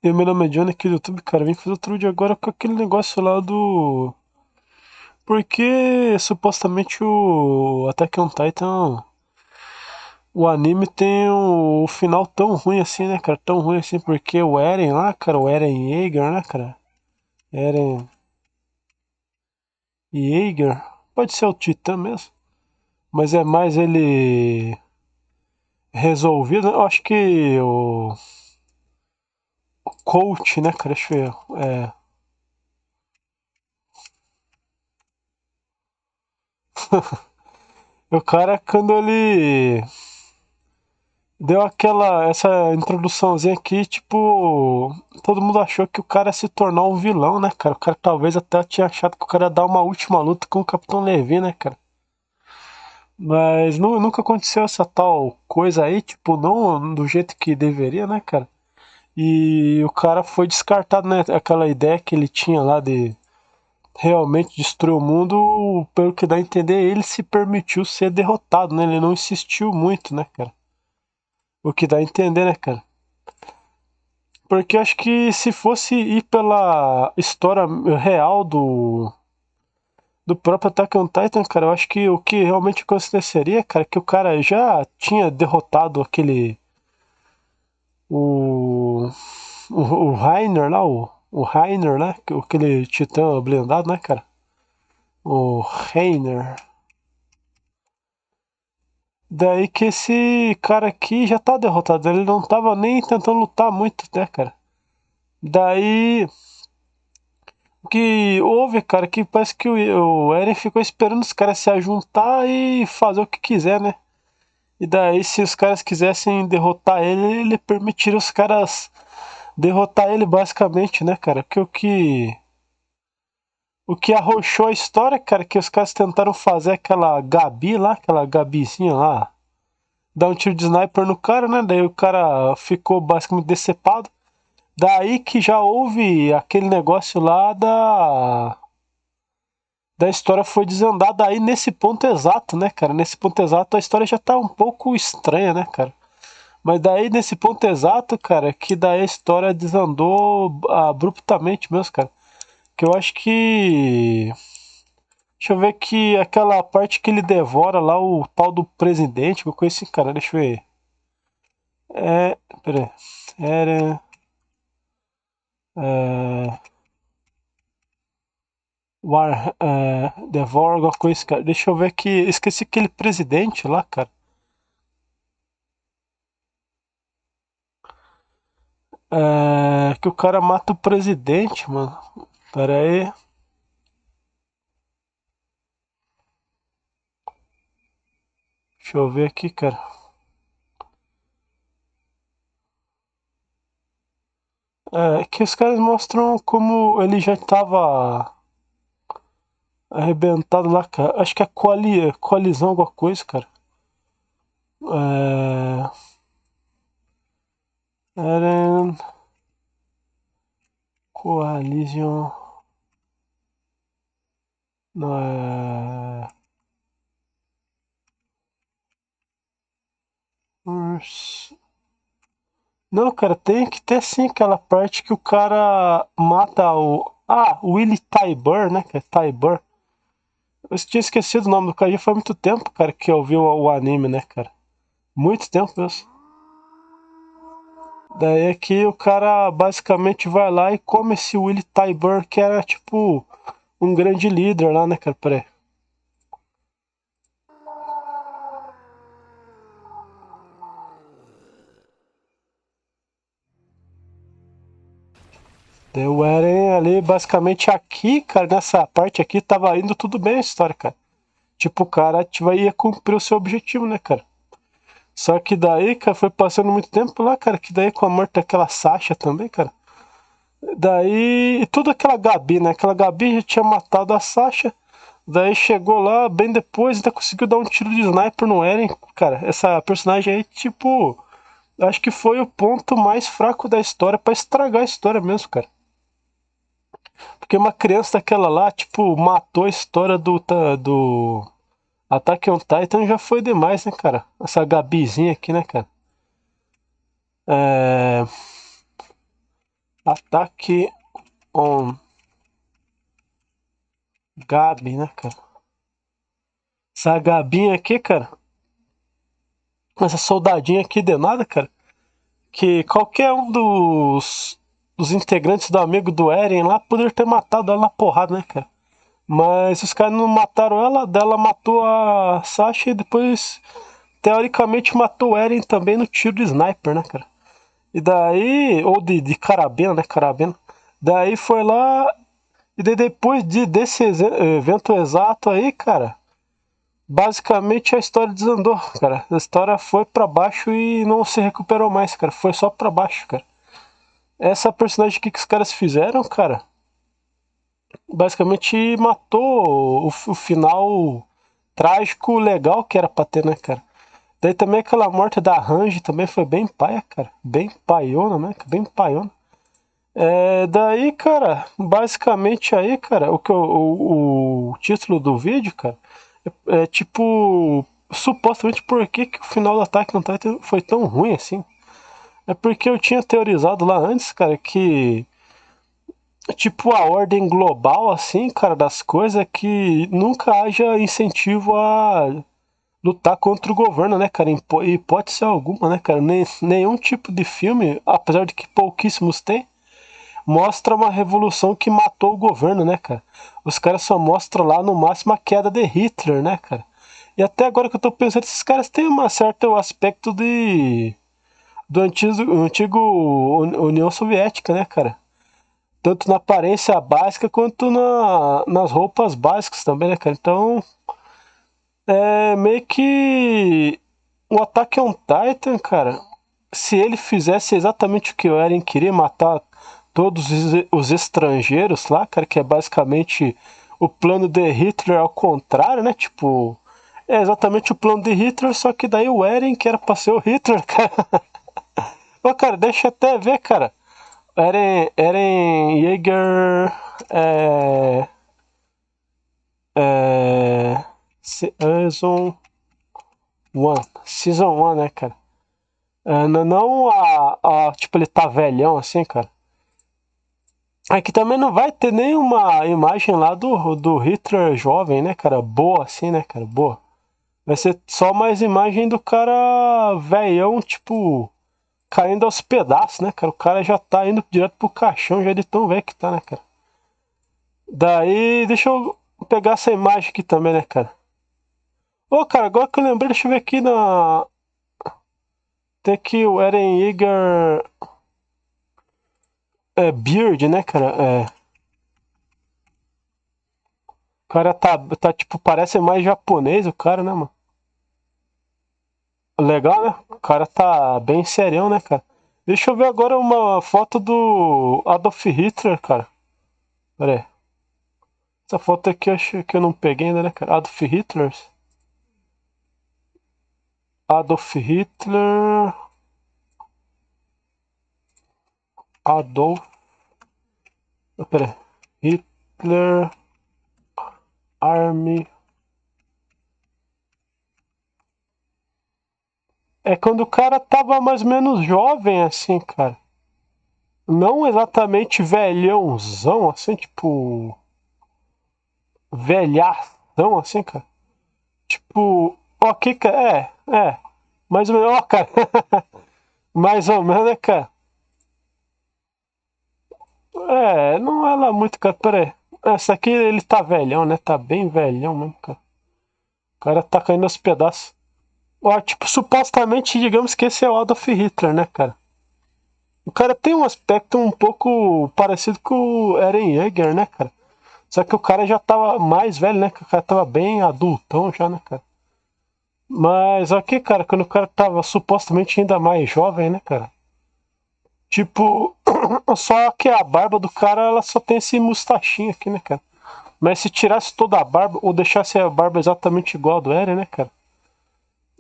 E meu nome é Johnny aqui do YouTube, cara. Vim fazer outro vídeo agora com aquele negócio lá do. Porque supostamente o Attack on Titan, o anime tem o final tão ruim assim, né, cara? Tão ruim assim, porque o Eren lá, cara, o Eren Yeager, né, cara? Eren Yeager, pode ser o Titã mesmo, mas é mais ele resolvido. Eu acho que o coach, né, cara? Deixa eu ver. O cara, quando ele deu essa introduçãozinha aqui, tipo, todo mundo achou que o cara ia se tornar um vilão, né, cara? O cara talvez até tinha achado que o cara ia dar uma última luta com o Capitão Levi, né, cara? Mas nunca aconteceu essa tal coisa aí, tipo, não do jeito que deveria, né, cara? E o cara foi descartado, né? Aquela ideia que ele tinha lá de realmente destruir o mundo, pelo que dá a entender, ele se permitiu ser derrotado, né? Ele não insistiu muito, né, cara? O que dá a entender, né, cara? Porque eu acho que se fosse ir pela história real do próprio Attack on Titan, cara, eu acho que o que realmente aconteceria, cara, é que o cara já tinha derrotado o, o Rainer lá, o Rainer, né? Aquele titã blindado, né, cara? O Rainer. Daí que esse cara aqui já tá derrotado, ele não tava nem tentando lutar muito, né, cara? Daí o que houve, cara, que parece que o Eren ficou esperando os caras se ajuntar e fazer o que quiser, né? E daí, se os caras quisessem derrotar ele, ele permitiria os caras derrotar ele, basicamente, né, cara? Porque o que arrochou a história, cara, que os caras tentaram fazer aquela Gabi lá, aquela Gabizinha lá, dar um tiro de sniper no cara, né? Daí o cara ficou basicamente decepado. Daí que já houve aquele negócio lá da história foi desandada aí nesse ponto exato, né, cara? Nesse ponto exato a história já tá um pouco estranha, né, cara? Mas daí nesse ponto exato, cara, que daí a história desandou abruptamente mesmo, cara. Que eu acho que. Deixa eu ver que aquela parte que ele devora lá o tal do presidente, que eu conheci, cara, deixa eu ver. É. Pera aí. Era. É, devora alguma coisa, cara. Deixa eu ver que. Esqueci aquele presidente lá, cara. Que o cara mata o presidente, mano. Pera aí. Deixa eu ver aqui, cara. Que os caras mostram como ele já tava arrebentado lá, cara. Acho que é coalizão, alguma coisa, cara. É, Eren Coalition. Não é. Não, cara, tem que ter sim aquela parte que o cara mata o. Ah, o Willy Tybur, né? Que é Tybur. Eu tinha esquecido o nome do cara, já foi muito tempo, cara, que eu vi o anime, né, cara? Muito tempo mesmo. Daí aqui o cara basicamente vai lá e come esse Willy Tybur, que era tipo um grande líder lá, né, cara? Peraí. Daí o Eren ali, basicamente aqui, cara, nessa parte aqui, tava indo tudo bem a história, cara. Tipo, o cara ia cumprir o seu objetivo, né, cara? Só que daí, cara, foi passando muito tempo lá, cara, que daí com a morte daquela Sasha também, cara. Daí, e tudo aquela Gabi, né? Aquela Gabi já tinha matado a Sasha. Daí chegou lá, bem depois, ainda conseguiu dar um tiro de sniper no Eren. Cara, essa personagem aí, tipo, acho que foi o ponto mais fraco da história pra estragar a história mesmo, cara. Porque uma criança daquela lá, tipo, matou a história do Attack on Titan já foi demais, né, cara? Essa Gabizinha aqui, né, cara? É... Ataque on Gabi, né, cara? Essa Gabinha aqui, cara. Essa soldadinha aqui de nada, cara. Que qualquer um dos integrantes do amigo do Eren lá poderia ter matado ela na porrada, né, cara? Mas os caras não mataram ela, dela matou a Sasha e depois, teoricamente, matou o Eren também no tiro de sniper, né, cara? E daí, ou de carabina, né, carabina. Daí foi lá, e daí depois desse evento exato aí, cara, basicamente a história desandou, cara. A história foi pra baixo e não se recuperou mais, cara. Foi só pra baixo, cara. Essa personagem que os caras fizeram, cara, basicamente matou o final trágico legal que era pra ter, né, cara? Daí também aquela morte da Range também foi bem paia, cara. Bem paiona, né? Bem paiona. Daí, cara, basicamente aí, cara, o título do vídeo, cara, é tipo, supostamente por que o final do Attack on Titan foi tão ruim assim. É porque eu tinha teorizado lá antes, cara, que tipo a ordem global assim, cara, das coisas é que nunca haja incentivo a lutar contra o governo, né, cara? Em hipótese alguma, né, cara? Nenhum tipo de filme, apesar de que pouquíssimos tem, mostra uma revolução que matou o governo, né, cara? Os caras só mostram lá no máximo a queda de Hitler, né, cara? E até agora que eu tô pensando, esses caras têm um certo aspecto do antigo União Soviética, né, cara? Tanto na aparência básica quanto nas roupas básicas também, né, cara? Então, meio que o Attack on Titan, cara, se ele fizesse exatamente o que o Eren queria, matar todos os estrangeiros lá, cara, que é basicamente o plano de Hitler ao contrário, né? Tipo, é exatamente o plano de Hitler, só que daí o Eren que era pra ser o Hitler, cara. Ô, cara, deixa eu até ver, cara. Eren Yeager. É. É. Season 1. Season 1, né, cara? Não tipo, ele tá velhão assim, cara. Aqui também não vai ter nenhuma imagem lá do Hitler jovem, né, cara? Boa assim, né, cara? Boa. Vai ser só mais imagem do cara velhão, tipo, caindo aos pedaços, né, cara? O cara já tá indo direto pro caixão, já de tão velho que tá, né, cara? Daí, deixa eu pegar essa imagem aqui também, né, cara? Ô, cara, agora que eu lembrei, deixa eu ver aqui na. Tem aqui o Eren Yeager. Beard, né, cara? O cara tá tipo, parece mais japonês, o cara, né, mano? Legal, né? O cara tá bem serião, né, cara? Deixa eu ver agora uma foto do Adolf Hitler, cara. Pera aí. Essa foto aqui eu acho que eu não peguei ainda, né, cara? Adolf Hitler. Adolf Hitler. Adolf. Pera aí. Hitler. Army. É quando o cara tava mais ou menos jovem, assim, cara. Não exatamente velhãozão, assim, tipo. Velhação, assim, cara. Tipo. Ok, cara. Mais ou menos, ó, cara. Mais ou menos, né, cara? Não é lá muito, cara. Pera aí. Essa aqui ele tá velhão, né? Tá bem velhão mesmo, cara. O cara tá caindo aos pedaços. Ó, tipo, supostamente, digamos que esse é o Adolf Hitler, né, cara? O cara tem um aspecto um pouco parecido com o Eren Yeager, né, cara? Só que o cara já tava mais velho, né? O cara tava bem adultão já, né, cara? Mas aqui, cara, quando o cara tava supostamente ainda mais jovem, né, cara? Tipo, só que a barba do cara, ela só tem esse mostachinho aqui, né, cara? Mas se tirasse toda a barba, ou deixasse a barba exatamente igual a do Eren, né, cara?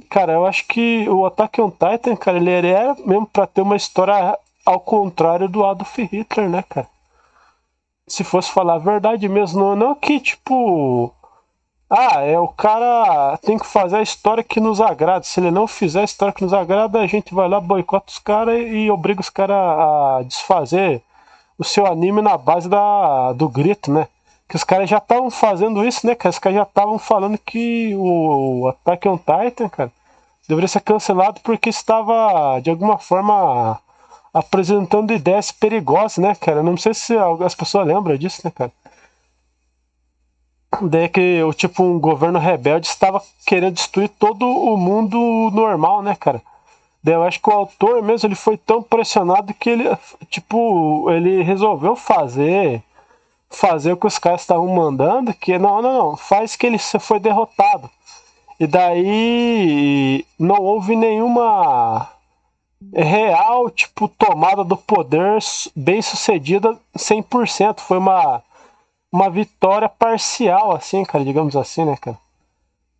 Cara, eu acho que o Attack on Titan, cara, ele era mesmo pra ter uma história ao contrário do Adolf Hitler, né, cara? Se fosse falar a verdade mesmo, não que, tipo... o cara tem que fazer a história que nos agrada. Se ele não fizer a história que nos agrada, a gente vai lá, boicota os caras e obriga os caras a desfazer o seu anime na base do grito, né? Que os caras já estavam fazendo isso, né, cara? Os caras já estavam falando que o Attack on Titan, cara, deveria ser cancelado porque estava, de alguma forma, apresentando ideias perigosas, né, cara? Não sei se as pessoas lembram disso, né, cara? Daí que o tipo um governo rebelde estava querendo destruir todo o mundo normal, né, cara? Daí eu acho que o autor mesmo ele foi tão pressionado que ele tipo ele resolveu fazer o que os caras estavam mandando, que não, faz que ele foi derrotado. E daí não houve nenhuma real, tipo, tomada do poder bem sucedida 100%. Foi uma vitória parcial, assim, cara, digamos assim, né, cara?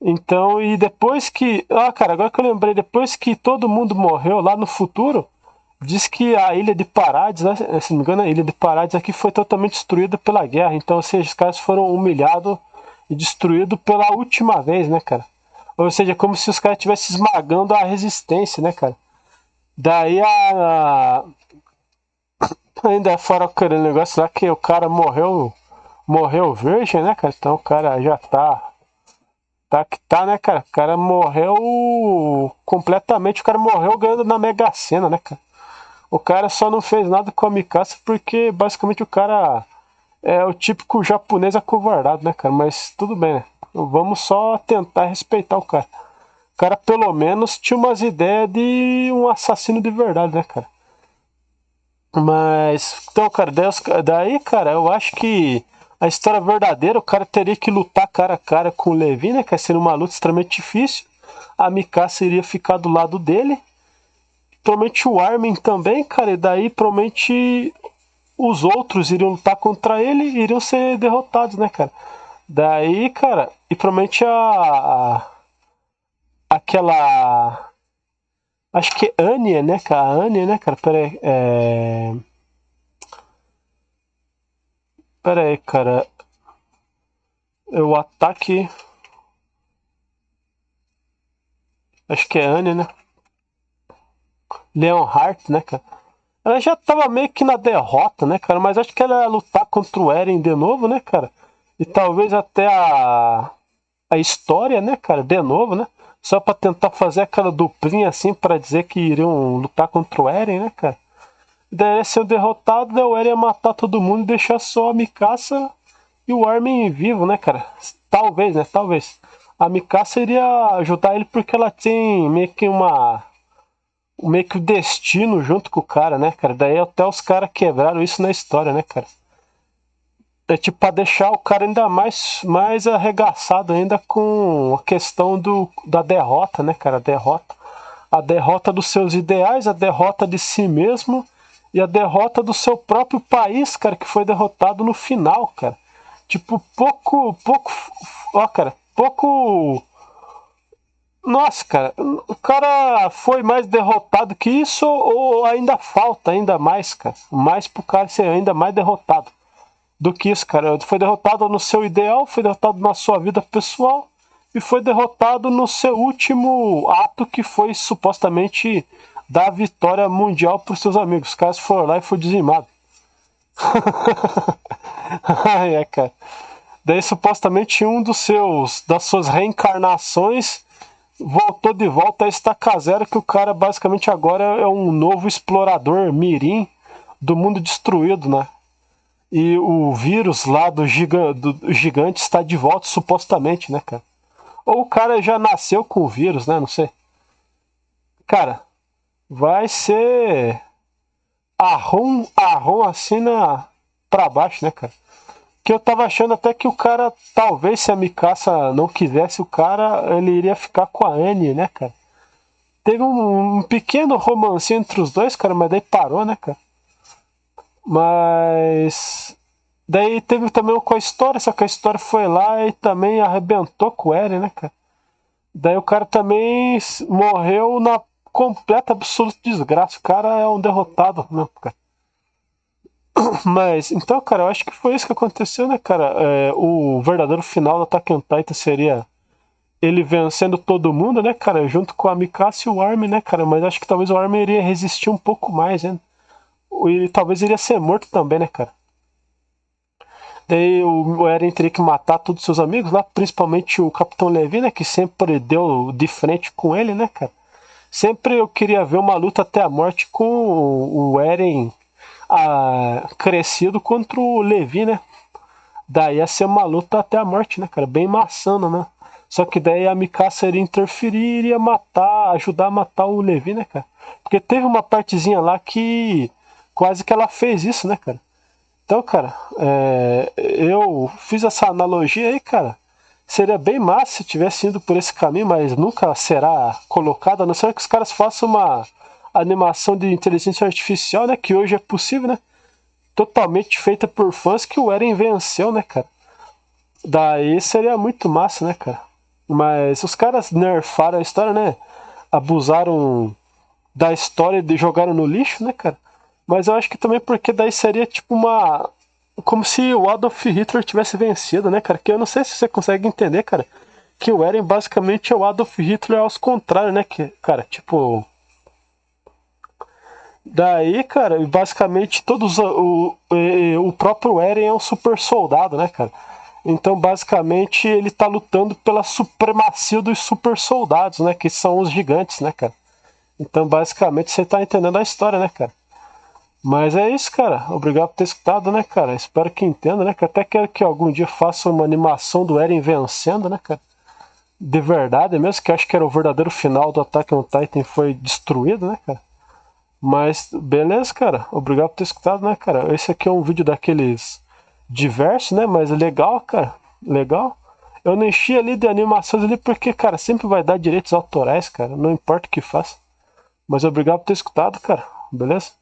Então, e depois que. Ah, cara, agora que eu lembrei, depois que todo mundo morreu lá no futuro, diz que a ilha de Parades, né, se não me engano, a ilha de Parades aqui foi totalmente destruída pela guerra. Então, ou seja, os caras foram humilhados e destruídos pela última vez, né, cara? Ou seja, como se os caras estivessem esmagando a resistência, né, cara? Daí ainda fora aquele negócio lá que o cara morreu virgem, né, cara? Então o cara já tá que tá, né, cara? O cara morreu completamente, o cara morreu ganhando na Mega Sena, né, cara? O cara só não fez nada com a Mikasa porque basicamente o cara é o típico japonês acovardado, né, cara? Mas tudo bem, né? Vamos só tentar respeitar o cara. O cara pelo menos tinha umas ideias de um assassino de verdade, né, cara? Mas, então, cara, daí, cara, eu acho que a história verdadeira, o cara teria que lutar cara a cara com o Levi, né? Que seria uma luta extremamente difícil. A Mikasa iria ficar do lado dele. Provavelmente o Armin também, cara, e daí provavelmente os outros iriam lutar contra ele e iriam ser derrotados, né, cara? Daí, cara, e provavelmente aquela. Acho que é Anya, né, cara? A Anya, né, cara? Pera aí, cara. O ataque. Acho que é Anya, né? Leonhardt, né, cara? Ela já tava meio que na derrota, né, cara? Mas acho que ela ia lutar contra o Eren de novo, né, cara? E talvez até a história, né, cara? De novo, né? Só pra tentar fazer aquela duplinha assim pra dizer que iriam lutar contra o Eren, né, cara? Daí ia ser derrotado, daí o Eren ia matar todo mundo e deixar só a Mikasa e o Armin vivo, né, cara? Talvez, né? Talvez. A Mikasa iria ajudar ele porque ela tem meio que o destino junto com o cara, né, cara? Daí até os caras quebraram isso na história, né, cara? É tipo pra deixar o cara ainda mais arregaçado ainda com a questão da derrota, né, cara? A derrota dos seus ideais, a derrota de si mesmo e a derrota do seu próprio país, cara, que foi derrotado no final, cara. Tipo, ó, cara, pouco. Nossa, cara, o cara foi mais derrotado que isso ou ainda falta ainda mais, cara? Mais pro cara ser ainda mais derrotado do que isso, cara. Foi derrotado no seu ideal, foi derrotado na sua vida pessoal e foi derrotado no seu último ato que foi supostamente dar a vitória mundial para os seus amigos. Os caras foram lá e foi dizimado. É, cara. Daí supostamente um das suas reencarnações voltou de volta a estaca zero, que o cara basicamente agora é um novo explorador mirim do mundo destruído, né? E o vírus lá do gigante está de volta, supostamente, né, cara? Ou o cara já nasceu com o vírus, né? Não sei. Cara, vai ser arrom assim pra baixo, né, cara? Que eu tava achando até que o cara, talvez se a Mikasa não quisesse o cara, ele iria ficar com a Annie, né, cara? Teve um pequeno romance entre os dois, cara, mas daí parou, né, cara? Mas daí teve também com a história, só que a história foi lá e também arrebentou com o Eren, né, cara? Daí o cara também morreu na completa, absoluta desgraça. O cara é um derrotado mesmo, cara. Mas, então, cara, eu acho que foi isso que aconteceu, né, cara? O verdadeiro final do Attack on Titan seria ele vencendo todo mundo, né, cara? Junto com a Mikasa e o Armin, né, cara? Mas acho que talvez o Armin iria resistir um pouco mais, né? ele talvez iria ser morto também, né, cara? Daí o Eren teria que matar todos os seus amigos lá, principalmente o Capitão Levi, né? Que sempre deu de frente com ele, né, cara? Sempre eu queria ver uma luta até a morte com o Eren crescido contra o Levi, né? Daí ia ser uma luta até a morte, né, cara? Bem maçana, né? Só que daí a Mikasa iria interferir e iria matar, ajudar a matar o Levi, né, cara? Porque teve uma partezinha lá que quase que ela fez isso, né, cara? Então, cara, eu fiz essa analogia aí, cara. Seria bem massa se tivesse ido por esse caminho, mas nunca será colocado, a não ser que os caras façam uma animação de inteligência artificial, né? Que hoje é possível, né? Totalmente feita por fãs que o Eren venceu, né, cara? Daí seria muito massa, né, cara? Mas os caras nerfaram a história, né? Abusaram da história e jogaram no lixo, né, cara? Mas eu acho que também porque daí seria tipo uma. Como se o Adolf Hitler tivesse vencido, né, cara? Que eu não sei se você consegue entender, cara. Que o Eren basicamente é o Adolf Hitler aos contrários, né? Que, cara, tipo. Daí, cara, basicamente todos. O próprio Eren é um super soldado, né, cara? Então, basicamente, ele tá lutando pela supremacia dos super soldados, né? Que são os gigantes, né, cara? Então, basicamente, você tá entendendo a história, né, cara? Mas é isso, cara. Obrigado por ter escutado, né, cara? Espero que entenda, né? Que até quero que algum dia faça uma animação do Eren vencendo, né, cara? De verdade mesmo, que acho que era o verdadeiro final do Attack on Titan foi destruído, né, cara? Mas beleza, cara. Obrigado por ter escutado, né, cara? Esse aqui é um vídeo daqueles diversos, né? Mas legal, cara. Legal. Eu não enchi ali de animações ali porque, cara, sempre vai dar direitos autorais, cara. Não importa o que faça. Mas obrigado por ter escutado, cara. Beleza?